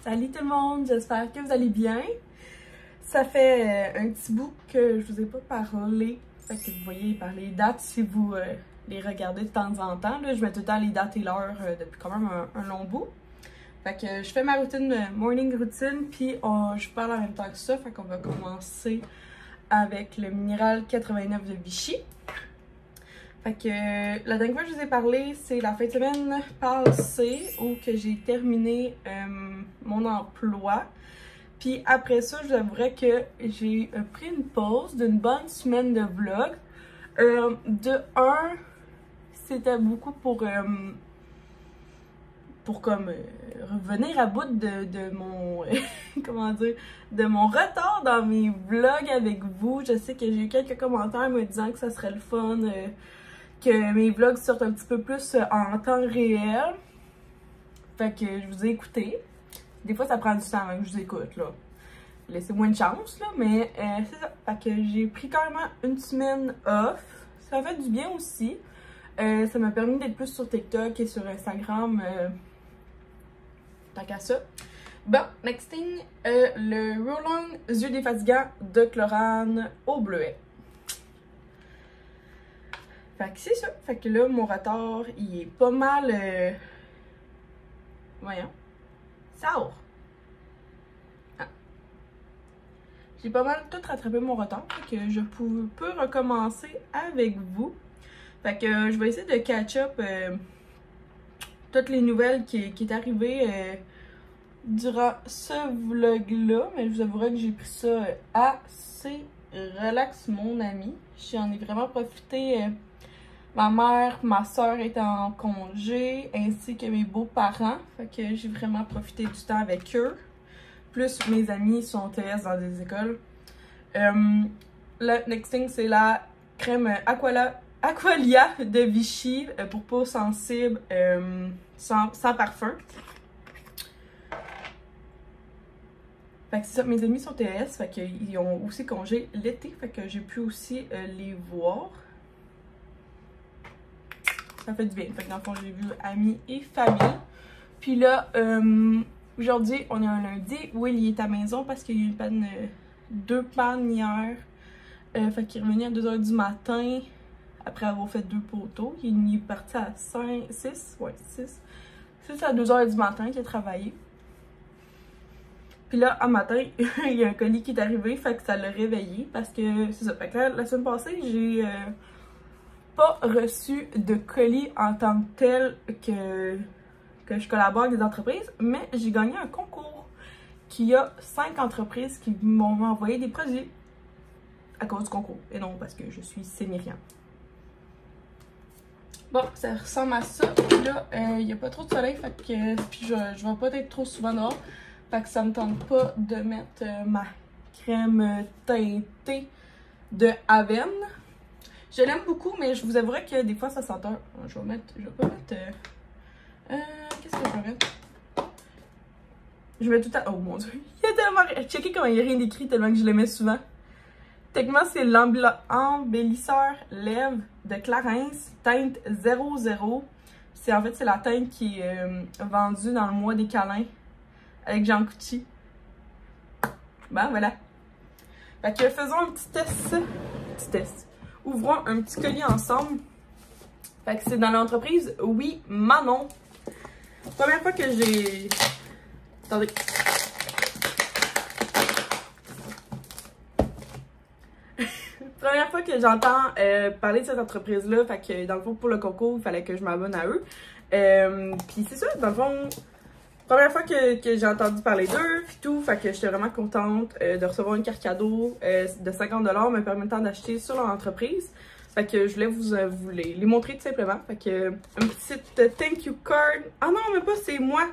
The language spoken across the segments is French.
Salut tout le monde, j'espère que vous allez bien. Ça fait un petit bout que je vous ai pas parlé. Fait que vous voyez par les dates si vous les regardez de temps en temps. Là, je mets tout le temps les dates et l'heure depuis quand même un long bout. Fait que je fais ma routine, morning routine, puis je parle en même temps que ça. Fait qu'on va commencer avec le minéral 89 de Vichy. Fait que la dernière fois que je vous ai parlé, c'est la fin de semaine passée où que j'ai terminé mon emploi. Puis après ça, je vous avouerais que j'ai pris une pause d'une bonne semaine de vlog. C'était beaucoup pour revenir à bout de mon comment dire, de mon retard dans mes vlogs avec vous. Je sais que j'ai eu quelques commentaires me disant que ça serait le fun que mes vlogs sortent un petit peu plus en temps réel. Fait que je vous ai écouté. Des fois ça prend du temps avant que je vous écoute là. Laissez-moi une chance là, mais c'est ça. Fait que j'ai pris carrément une semaine off. Ça a fait du bien aussi. Ça m'a permis d'être plus sur TikTok et sur Instagram. Tant qu'à ça. Bon, next thing, le Roll-On yeux défatigants de Chlorane au bleuet. Fait que c'est ça. Fait que là, mon retard, il est pas mal... Voyons. Sourd. Ah. J'ai pas mal tout rattrapé mon retard. Fait que je peux recommencer avec vous. Fait que je vais essayer de catch-up toutes les nouvelles qui est arrivées durant ce vlog-là. Mais je vous avouerai que j'ai pris ça assez relax, mon ami. J'en ai vraiment profité. Ma mère, ma soeur étaient en congé, ainsi que mes beaux-parents. Fait que j'ai vraiment profité du temps avec eux. Plus mes amis sont TS dans des écoles. Le next thing, c'est la crème Aqualia de Vichy pour peau sensible sans parfum. Fait que c'est ça, mes amis sont TS, fait qu'ils ont aussi congé l'été, fait que j'ai pu aussi les voir. Ça fait du bien. Fait que dans le fond, j'ai vu amis et famille. Puis là, aujourd'hui, on est un lundi. Will, il est à la maison parce qu'il y a eu une panne, 2 pannes hier. Fait qu'il est revenu à 2 h du matin après avoir fait 2 poteaux. Il est parti à 6 à 2 h du matin qu'il a travaillé. Puis là, un matin, il y a un colis qui est arrivé, fait que ça l'a réveillé parce que c'est ça. Fait que là, la semaine passée, j'ai pas reçu de colis en tant que tel que je collabore avec des entreprises, mais j'ai gagné un concours qui a 5 entreprises qui m'ont envoyé des produits à cause du concours et non parce que je suis sémirienne. Bon, ça ressemble à ça. Puis là, il n'y a pas trop de soleil, fait que puis je vais pas être trop souvent dehors. Fait que ça me tente pas de mettre ma crème teintée de Aven. Je l'aime beaucoup, mais je vous avouerai que des fois ça senteur. Je vais pas mettre. Qu'est-ce que je vais mettre? Je mets tout à. Oh mon dieu! Il y a tellement. Checkez comment il n'y a rien d'écrit tellement que je le mets souvent. Techniquement, c'est l'embellisseur lèvres de Clarins, teinte 00. En fait, c'est la teinte qui est vendue dans le mois des câlins avec Jean Coutu. Ben voilà. Fait que faisons un petit test. Ouvrons un petit colis ensemble. Fait que c'est dans l'entreprise Oui Manon. Première fois que j'ai... Attendez. Première fois que j'entends parler de cette entreprise-là. Fait que dans le fond, pour le concours, il fallait que je m'abonne à eux. Puis c'est ça, dans le fond... Première fois que j'ai entendu parler d'eux, puis tout, fait que j'étais vraiment contente de recevoir une carte cadeau de 50 $ me permettant d'acheter sur leur entreprise. Fait que je voulais vous les montrer tout simplement. Fait que un petit thank you card. Ah non, mais pas, c'est moi!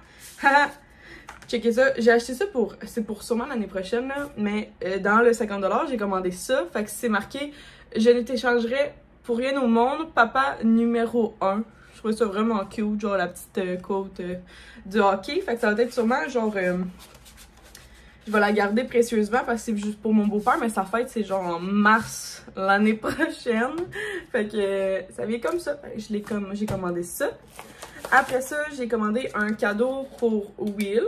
Checkez ça. J'ai acheté ça c'est pour sûrement l'année prochaine, là, mais dans le 50 $, j'ai commandé ça. Fait que c'est marqué « Je ne t'échangerai pour rien au monde, papa numéro 1 ». Je trouvais ça vraiment cute, genre la petite quote du hockey. Fait que ça va être sûrement genre... je vais la garder précieusement parce que c'est juste pour mon beau-père, mais sa fête c'est genre en mars l'année prochaine. Fait que ça vient comme ça. J'ai commandé ça. Après ça, j'ai commandé un cadeau pour Will.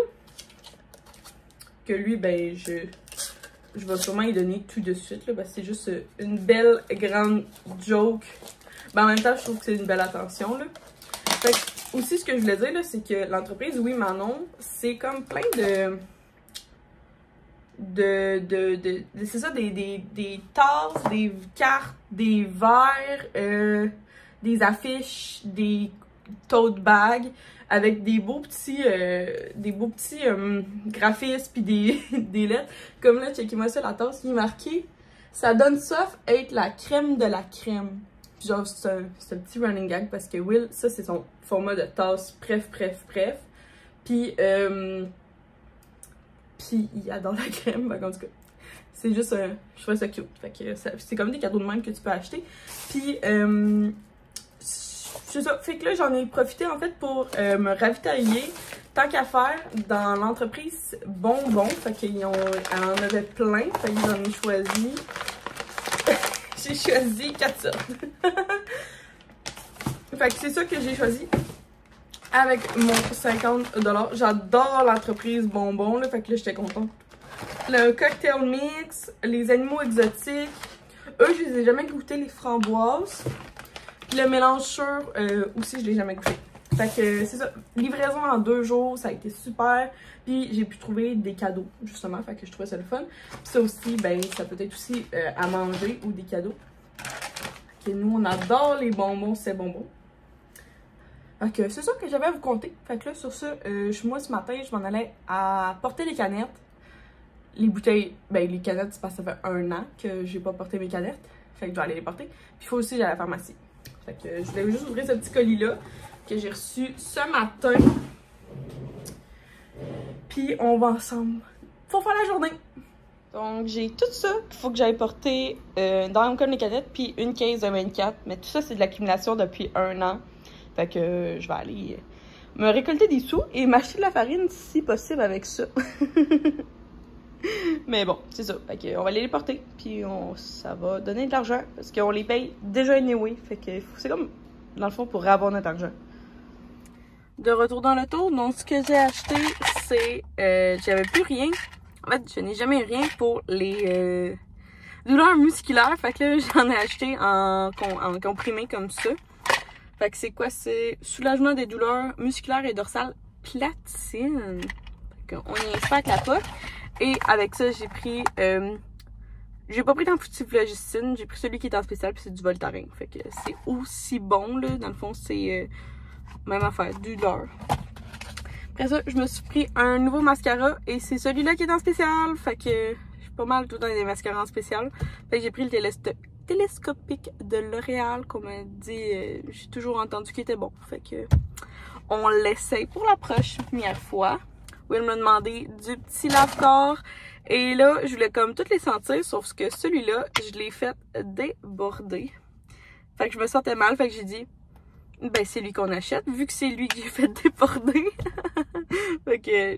que lui, ben, je vais sûrement lui donner tout de suite, là, parce que c'est juste une belle grande joke. Ben, en même temps, je trouve que c'est une belle attention, là. Fait que, aussi, ce que je voulais dire, là, c'est que l'entreprise Oui Manon, c'est comme plein c'est ça, des tasses, des cartes, des verres, des affiches, des tote bags avec des beaux petits graphismes puis des lettres. Comme là, checkez-moi ça, la tasse qui est marquée. Ça donne soif être la crème de la crème. Puis genre, c'est un petit running gag parce que Will, ça c'est son format de tasse, bref. Puis il adore la crème, en tout cas. C'est juste, je trouvais ça cute. Fait que c'est comme des cadeaux de même que tu peux acheter. Puis, c'est ça. Fait que là, j'en ai profité en fait pour me ravitailler, tant qu'à faire, dans l'entreprise Bonbon. Fait qu'ils en avait plein. Fait que j'en ai choisi. J'ai choisi 4 sortes. Fait que c'est ça que j'ai choisi. Avec mon 50$. J'adore l'entreprise Bonbon, là. Fait que là, j'étais contente. Le cocktail mix, les animaux exotiques. Eux, je les ai jamais goûtés, les framboises. Puis le mélange sûr, aussi, je l'ai jamais goûté. Fait que c'est ça. Livraison en 2 jours, ça a été super. Puis j'ai pu trouver des cadeaux, justement. Fait que je trouvais ça le fun. Puis ça aussi, ben, ça peut être aussi à manger ou des cadeaux. Fait que nous, on adore les bonbons, ces bonbons. Fait que c'est ça que j'avais à vous conter. Fait que là, sur ça, moi, ce matin, je m'en allais à porter les canettes. Les bouteilles, ben, les canettes, c'est parce que ça fait 1 an que j'ai pas porté mes canettes. Fait que je dois aller les porter. Puis il faut aussi aller à la pharmacie. Fait que je voulais juste ouvrir ce petit colis-là que j'ai reçu ce matin. Puis on va ensemble pour faire la journée. Donc j'ai tout ça qu'il faut que j'aille porter dans une conne de canettes puis une caisse de 24. Mais tout ça, c'est de l'accumulation depuis 1 an. Fait que je vais aller me récolter des sous et m'acheter de la farine si possible avec ça. Mais bon, c'est ça. Fait que on va aller les porter. Puis ça va donner de l'argent. Parce qu'on les paye déjà anyway. Fait que c'est comme, dans le fond, pour avoir notre argent. De retour dans l'auto, donc ce que j'ai acheté, c'est... j'avais plus rien. En fait, je n'ai jamais eu rien pour les douleurs musculaires. Fait que là, j'en ai acheté en comprimé comme ça. Fait que c'est quoi? C'est soulagement des douleurs musculaires et dorsales platine. Fait qu'on y inspecte la POC. Et avec ça, j'ai pris... j'ai pas pris d'amphiflogistine, j'ai pris celui qui est en spécial, puis c'est du Voltaren. Fait que c'est aussi bon, là. Dans le fond, c'est même affaire, douleur. Après ça, je me suis pris un nouveau mascara, et c'est celui-là qui est en spécial. Fait que je suis pas mal tout le temps des mascaras en spécial. Fait que j'ai pris le télescopique de L'Oréal, qu'on m'a dit, j'ai toujours entendu qu'il était bon. Fait que on l'essaye pour la première fois. Will m'a demandé du petit lave-corps. Et là, je voulais comme toutes les sentir, sauf que celui-là, je l'ai fait déborder. Fait que je me sentais mal, fait que j'ai dit, ben c'est lui qu'on achète, vu que c'est lui que j'ai fait déborder. Fait que,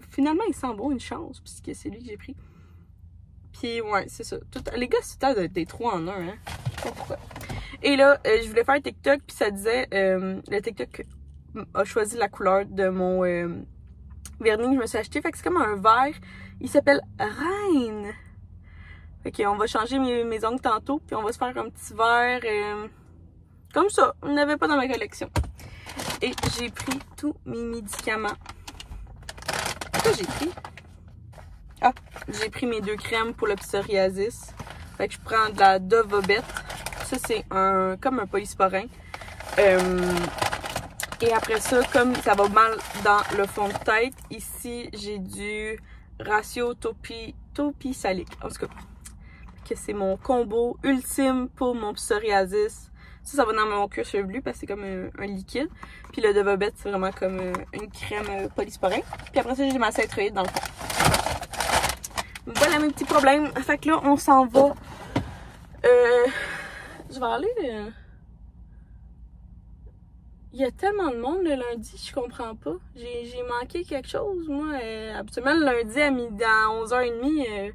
finalement, il sent bon, une chance, puisque c'est lui que j'ai pris. Puis ouais, c'est ça. Les gars, c'est tout des 3 en 1, hein. Je sais pas pourquoi. Et là, je voulais faire un TikTok, puis ça disait, le TikTok a choisi la couleur de mon vernis que je me suis acheté. Fait que c'est comme un vert. Il s'appelle Reine. Fait qu'on va changer mes ongles tantôt, puis on va se faire un petit vert comme ça. On n'avait pas dans ma collection. Et j'ai pris tous mes médicaments. Qu'est-ce que j'ai pris? Ah, j'ai pris mes 2 crèmes pour le psoriasis. Fait que je prends de la Dovobet. Ça, c'est comme un polysporin. Et après ça, comme ça va mal dans le fond de tête, ici, j'ai du ratio topicalique. En tout cas, que c'est mon combo ultime pour mon psoriasis. Ça va dans mon cuir chevelu parce que c'est comme un liquide. Puis le Dovobet, c'est vraiment comme une crème polysporin. Puis après ça, j'ai ma citruide dans le fond. Voilà mes petits problèmes. Fait que là, on s'en va. Je vais aller... Il y a tellement de monde le lundi, je comprends pas. J'ai manqué quelque chose, moi. Habituellement, le lundi à 11h30,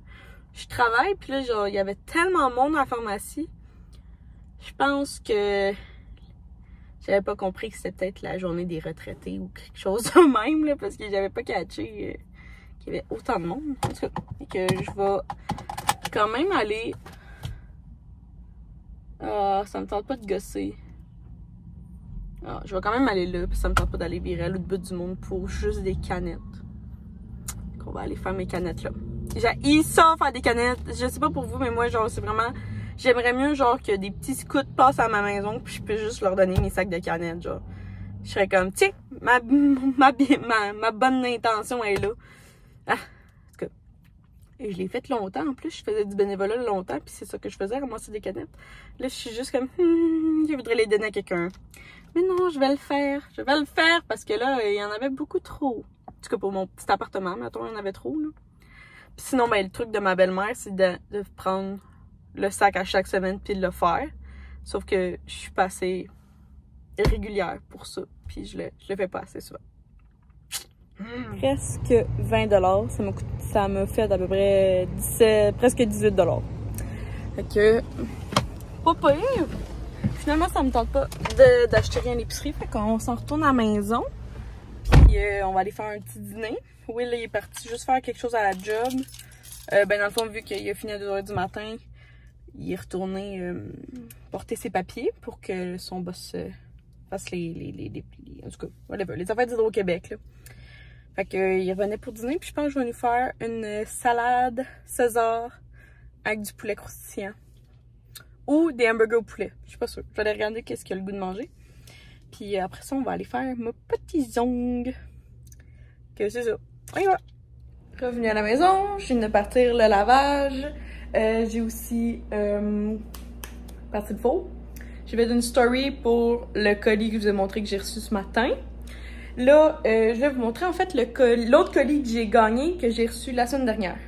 je travaille. Puis là, genre, il y avait tellement de monde à la pharmacie. Je pense que j'avais pas compris que c'était peut-être la journée des retraités ou quelque chose de même, là, parce que j'avais pas catché qu'il y avait autant de monde. En tout cas, et que je vais quand même aller... Ah, ça me tente pas de gosser. Ah, je vais quand même aller là, puis ça me tente pas d'aller virer à l'autre bout du monde pour juste des canettes. Donc on va aller faire mes canettes là. J'ai ça faire des canettes. Je sais pas pour vous, mais moi, genre, c'est vraiment... J'aimerais mieux, genre, que des petits scouts passent à ma maison, puis je peux juste leur donner mes sacs de canettes, genre. Je serais comme, tiens, ma bonne intention est là. Ah, en tout cas. Et je l'ai fait longtemps, en plus. Je faisais du bénévolat longtemps, puis c'est ça que je faisais, ramasser des canettes. Là, je suis juste comme, je voudrais les donner à quelqu'un. Mais non, je vais le faire. Je vais le faire, parce que là, il y en avait beaucoup trop. En tout cas, pour mon petit appartement, mettons, il y en avait trop, là. Puis sinon, ben, le truc de ma belle-mère, c'est de prendre le sac à chaque semaine puis de le faire. Sauf que je suis pas assez régulière pour ça. Puis je le fais pas assez souvent. Presque 20$. Ça m'a fait à peu près presque 18$. Fait que, pas pire. Finalement, ça me tente pas d'acheter rien à l'épicerie. Fait qu'on s'en retourne à la maison. Puis on va aller faire un petit dîner. Will, il est parti juste faire quelque chose à la job. Ben dans le fond, vu qu'il a fini à 2h du matin, il est retourné porter ses papiers pour que son boss fasse en tout cas, whatever, les affaires d'Hydro-Québec, là. Fait que il revenait pour dîner, puis je pense que je vais nous faire une salade César avec du poulet croustillant. Ou des hamburgers au poulet. Je suis pas sûre. Je vais aller regarder qu'est-ce qu'il a le goût de manger. Puis après ça, on va aller faire mes petits ongles. Que c'est ça. On y va. Revenu à la maison, je viens de partir le lavage. J'ai aussi parti le four. J'ai fait une story pour le colis que je vous ai montré que j'ai reçu ce matin. Là, je vais vous montrer en fait l'autre colis que j'ai gagné, que j'ai reçu la semaine dernière.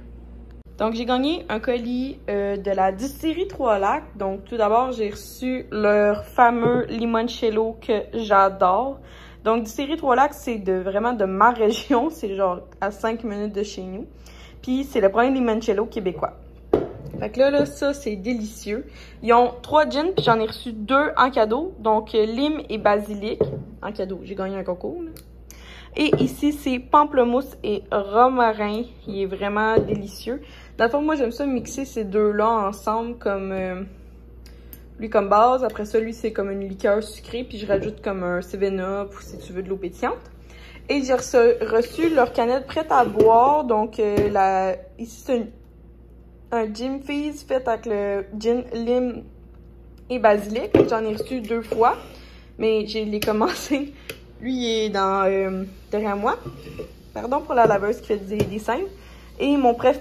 Donc, j'ai gagné un colis de la distillerie Trois-Lacs. Donc, tout d'abord, j'ai reçu leur fameux limoncello que j'adore. Donc, distillerie Trois-Lacs, c'est vraiment de ma région. C'est genre à 5 minutes de chez nous. Puis, c'est le premier limoncello québécois. Fait que là, ça, c'est délicieux. Ils ont 3 gins, puis j'en ai reçu 2 en cadeau. Donc, lime et basilic en cadeau. J'ai gagné un concours, là. Et ici, c'est pamplemousse et romarin. Il est vraiment délicieux. Dans le fond, moi, j'aime ça mixer ces deux-là ensemble comme... lui comme base. Après ça, lui, c'est comme une liqueur sucrée. Puis je rajoute comme un 7-Up ou si tu veux de l'eau pétillante. Et j'ai reçu leur canette prête à boire. Donc, ici, c'est un gin fizz fait avec le gin, lime et basilic. J'en ai reçu 2 fois. Mais je l'ai commencé... Lui, il est derrière moi. Pardon pour la laveuse qui fait des scènes. Et mon bref,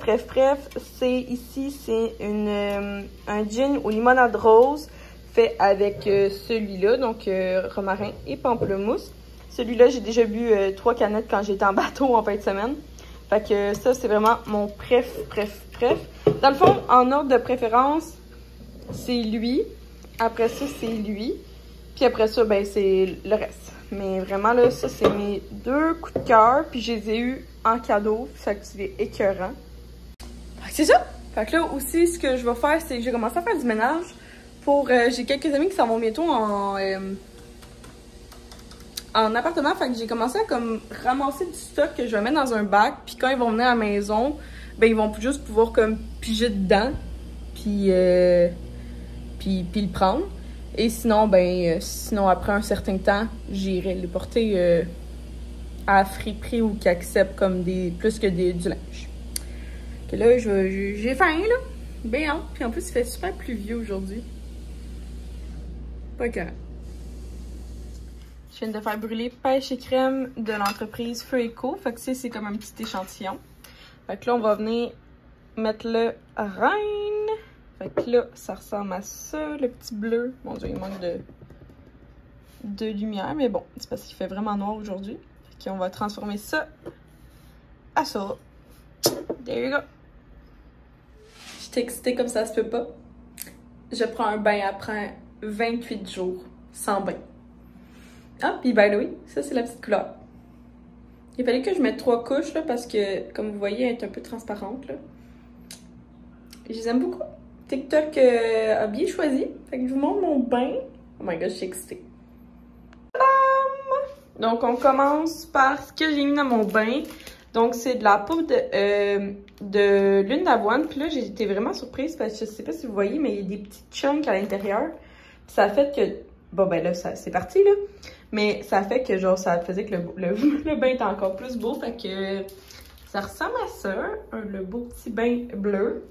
c'est ici, c'est un gin aux limonades roses fait avec celui-là, donc romarin et pamplemousse. Celui-là, j'ai déjà bu 3 canettes quand j'étais en bateau en fin de semaine. Fait que ça, c'est vraiment mon bref. Dans le fond, en ordre de préférence, c'est lui. Après ça, c'est lui. Puis après ça, ben c'est le reste. Mais vraiment, là, ça, c'est mes 2 coups de cœur. Puis je les ai eus en cadeau. Ça c'est écœurant. C'est ça. Fait que là, aussi, ce que je vais faire, c'est que je vais commencer à faire du ménage. J'ai quelques amis qui s'en vont bientôt en appartement. Fait que j'ai commencé à comme ramasser du stock que je vais mettre dans un bac. Puis quand ils vont venir à la maison, ben ils vont juste pouvoir comme piger dedans. Puis le prendre. Et sinon, sinon après un certain temps, j'irai les porter à la friperie ou qui acceptent comme plus que du linge. Que là, j'ai faim, là. Bien hâte. Puis en plus, il fait super pluvieux aujourd'hui. Pas grave. Je viens de faire brûler pêche et crème de l'entreprise Feu Eco. Fait que c'est comme un petit échantillon. Fait que là, on va venir mettre le reine. Fait que là, ça ressemble à ça, le petit bleu. Mon Dieu, il manque de lumière, mais bon, c'est parce qu'il fait vraiment noir aujourd'hui. Fait qu'on va transformer ça à ça. There you go. Je suis excitée comme ça se peut pas. Je prends un bain après 28 jours sans bain. Ah, puis by the way, ça c'est la petite couleur. Il fallait que je mette 3 couches là, parce que, comme vous voyez, elle est un peu transparente là. Je les aime beaucoup. TikTok a bien choisi. Fait que je vous montre mon bain. Oh my god, je suis excitée. Donc, on commence par ce que j'ai mis dans mon bain. Donc, c'est de la poudre de l'huile d'avoine. Puis là, j'ai été vraiment surprise parce que je sais pas si vous voyez, mais il y a des petits chunks à l'intérieur. Puis ça fait que... Bon, ben là, c'est parti, là. Mais ça fait que, genre, ça faisait que le bain était encore plus beau. Fait que ça ressemble à ça, le beau petit bain bleu.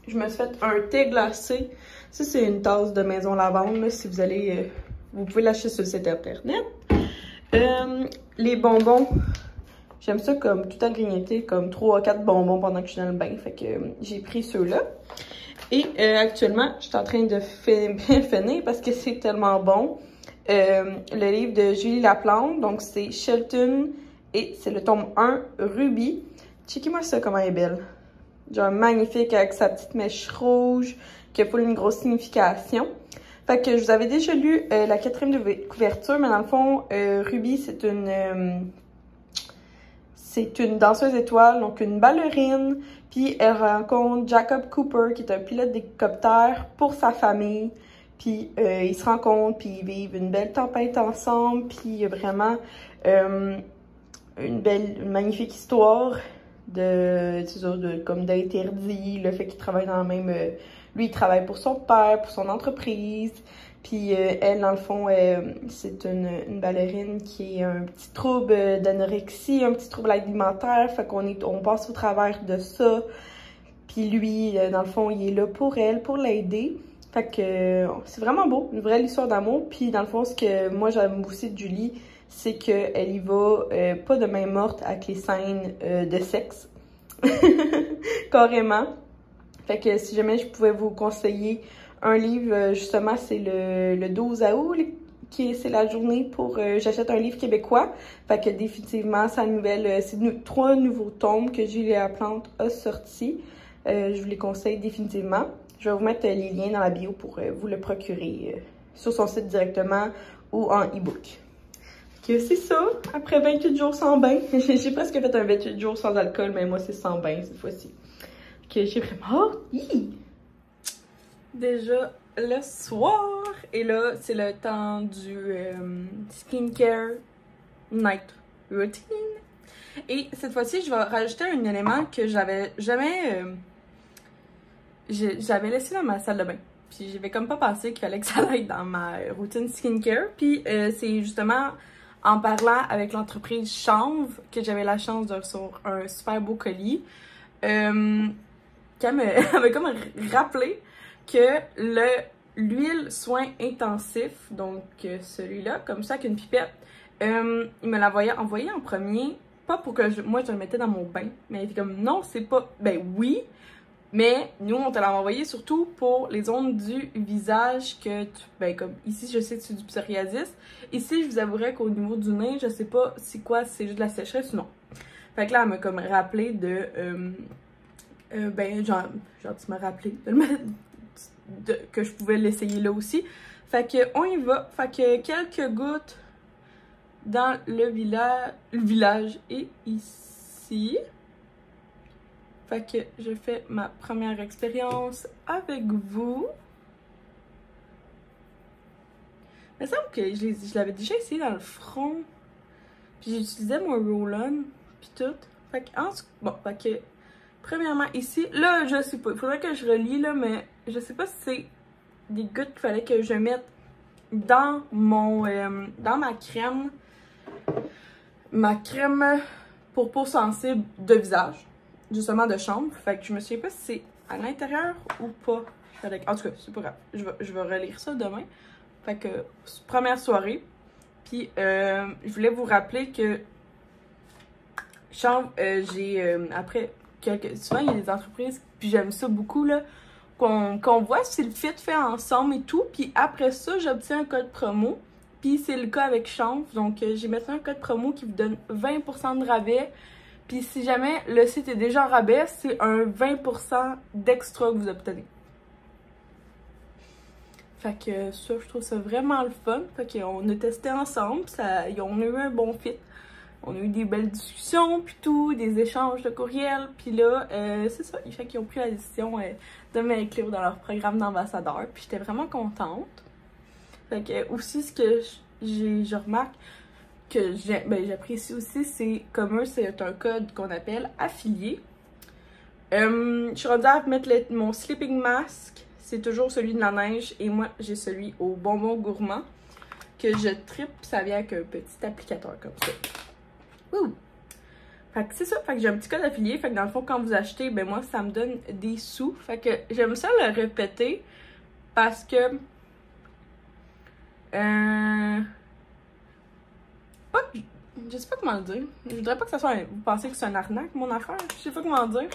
Je me suis fait un thé glacé. Ça, c'est une tasse de maison lavande, là, si vous allez... vous pouvez l'acheter sur le site internet. Les bonbons, j'aime ça comme tout à grignoter, comme 3 à 4 bonbons pendant que je suis dans le bain. Fait que j'ai pris ceux-là. Et actuellement, je suis en train de finir parce que c'est tellement bon. Le livre de Julie Laplante, donc c'est Shelton et c'est le tome 1, Ruby. Checkez-moi ça, comment elle est belle. Genre magnifique avec sa petite mèche rouge qui a pas une grosse signification. Fait que je vous avais déjà lu la 4e de couverture, mais dans le fond, Ruby, c'est une danseuse étoile, donc une ballerine. Puis elle rencontre Jacob Cooper, qui est un pilote d'hélicoptère pour sa famille. Puis ils se rencontrent, puis ils vivent une belle tempête ensemble. Puis il y a vraiment une magnifique histoire comme d'interdit, le fait qu'il travaille dans la même... lui, il travaille pour son père, pour son entreprise. Puis elle, dans le fond, c'est une ballerine qui a un petit trouble d'anorexie, un petit trouble alimentaire. Fait on passe au travers de ça. Puis lui, dans le fond, il est là pour elle, pour l'aider. Fait que c'est vraiment beau, une vraie histoire d'amour. Puis dans le fond, ce que moi j'aime aussi de Julie, c'est qu'elle y va pas de main morte avec les scènes de sexe. Carrément. Fait que si jamais je pouvais vous conseiller un livre, justement, c'est le 12 août, c'est la journée pour j'achète un livre québécois. Fait que définitivement, c'est 3 nouveaux tomes que Julie Laplante a sortis. Je vous les conseille définitivement. Je vais vous mettre les liens dans la bio pour vous le procurer sur son site directement ou en e-book. C'est ça, après 28 jours sans bain. J'ai presque fait un 28 jours sans alcool, mais moi c'est sans bain cette fois-ci. J'ai vraiment hâte. Déjà le soir, et là c'est le temps du skincare night routine. Et cette fois-ci, je vais rajouter un élément que j'avais jamais... j'avais laissé dans ma salle de bain. Puis j'avais comme pas pensé qu'il fallait que ça aille dans ma routine skincare. Puis c'est justement en parlant avec l'entreprise Chanve que j'avais la chance de recevoir un super beau colis. Qu'elle m'avait comme rappelé que l'huile soin intensif, donc celui-là, comme ça, avec une pipette, il me l'avait envoyé en premier, pas pour que moi je le mettais dans mon bain, mais il était comme non, c'est pas. Ben oui, mais nous on te l'a envoyé surtout pour les zones du visage ben comme ici je sais que c'est du psoriasis. Ici je vous avouerais qu'au niveau du nez, je sais pas c'est quoi, c'est juste de la sécheresse ou non. Fait que là elle m'a comme rappelé de ben genre tu m'as rappelé de le mettre, que je pouvais l'essayer là aussi. Fait que on y va. Fait que quelques gouttes dans le village et ici. Fait que je fais ma première expérience avec vous. Il me semble que je l'avais déjà essayé dans le front. Puis j'utilisais mon roll-on. Puis tout. Fait que, bon, fait que, premièrement, ici, là, je sais pas. Il faudrait que je relis, là, mais je sais pas si c'est des gouttes qu'il fallait que je mette dans dans ma crème. Ma crème pour peau sensible de visage. Justement de chambre. Fait que je me souviens pas si c'est à l'intérieur ou pas. En tout cas, c'est pas grave. Je vais relire ça demain. Fait que, première soirée. Puis, je voulais vous rappeler que chambre, après, souvent il y a des entreprises, puis j'aime ça beaucoup, là, qu'on voit si le fit fait ensemble et tout. Puis après ça, j'obtiens un code promo. Puis c'est le cas avec Chanve. Donc, j'ai maintenant un code promo qui vous donne 20% de rabais. Puis si jamais le site est déjà en rabais, c'est un 20% d'extra que vous obtenez. Fait que ça, je trouve ça vraiment le fun. Fait qu'on a testé ensemble, on a eu un bon fit. On a eu des belles discussions, puis tout, des échanges de courriels. Puis là, c'est ça, fait qu'ils ont pris la décision de m'inclure dans leur programme d'ambassadeur. Puis j'étais vraiment contente. Fait que aussi, ce que je remarque, que j'apprécie aussi, c'est comme eux, c'est un code qu'on appelle affilié. Je suis rendue à mettre mon sleeping mask, c'est toujours celui de la neige, et moi j'ai celui au bonbon gourmand que je trippe, ça vient avec un petit applicateur comme ça. Ouh! Fait que c'est ça, fait que j'ai un petit code affilié, fait que dans le fond quand vous achetez, ben moi ça me donne des sous, fait que j'aime ça le répéter parce que je sais pas comment le dire. Je voudrais pas que ça soit vous pensez que c'est un arnaque mon affaire, je sais pas comment le dire.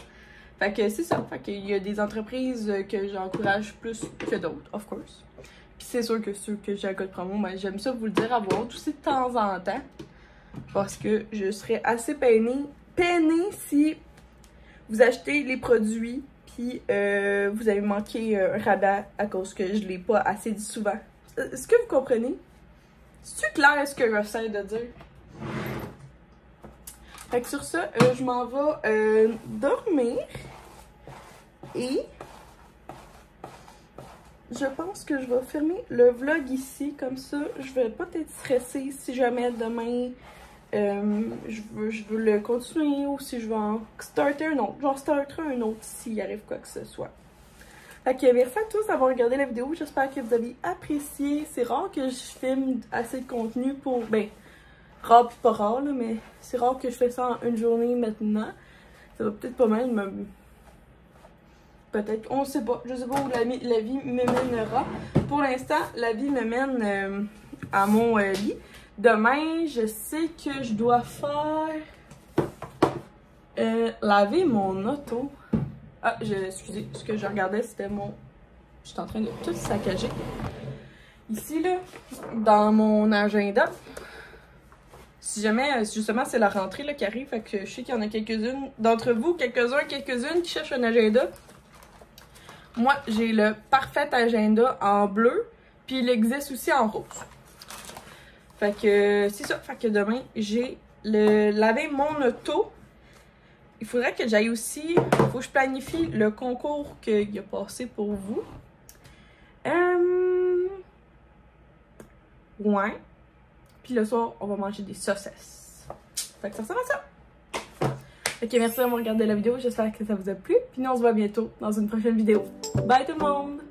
Fait que c'est ça, fait qu'il y a des entreprises que j'encourage plus que d'autres, of course. Puis c'est sûr que ceux que j'ai un code promo, ben j'aime ça vous le dire à voix haute aussi de temps en temps. Parce que je serais assez peinée si vous achetez les produits puis vous avez manqué un rabat à cause que je l'ai pas assez dit souvent. Est-ce que vous comprenez? C'est-tu clair ce que j'essaie de dire? Fait que sur ça, je m'en vais dormir et je pense que je vais fermer le vlog ici, comme ça je vais pas être stressée si jamais demain je veux le continuer ou si je vais en starter un autre. J'en starterai un autre s'il arrive quoi que ce soit. Fait que merci à tous d'avoir regardé la vidéo, j'espère que vous avez apprécié. C'est rare que je filme assez de contenu pour, ben, rare pis pas rare là, mais c'est rare que je fais ça en une journée maintenant. Ça va peut-être pas mal, mais peut-être, on sait pas, je sais pas où la vie me mènera. Pour l'instant, la vie me mène à mon lit. Demain, je sais que je dois faire laver mon auto. Ah, excusez, ce que je regardais, c'était mon... J'étais en train de tout saccager. Ici, là, dans mon agenda, si jamais, justement, c'est la rentrée là, qui arrive, fait que je sais qu'il y en a quelques-unes d'entre vous, quelques-unes qui cherchent un agenda. Moi, j'ai le parfait agenda en bleu, puis il existe aussi en rose. Fait que c'est ça, fait que demain, j'ai lavé mon auto. Il faudrait que j'aille aussi, il faut que je planifie le concours qu'il a passé pour vous. Ouais. Puis le soir, on va manger des saucisses. Fait que ça ressemble à ça. Ok, merci d'avoir regardé la vidéo, j'espère que ça vous a plu. Puis nous, on se voit bientôt dans une prochaine vidéo. Bye tout le monde!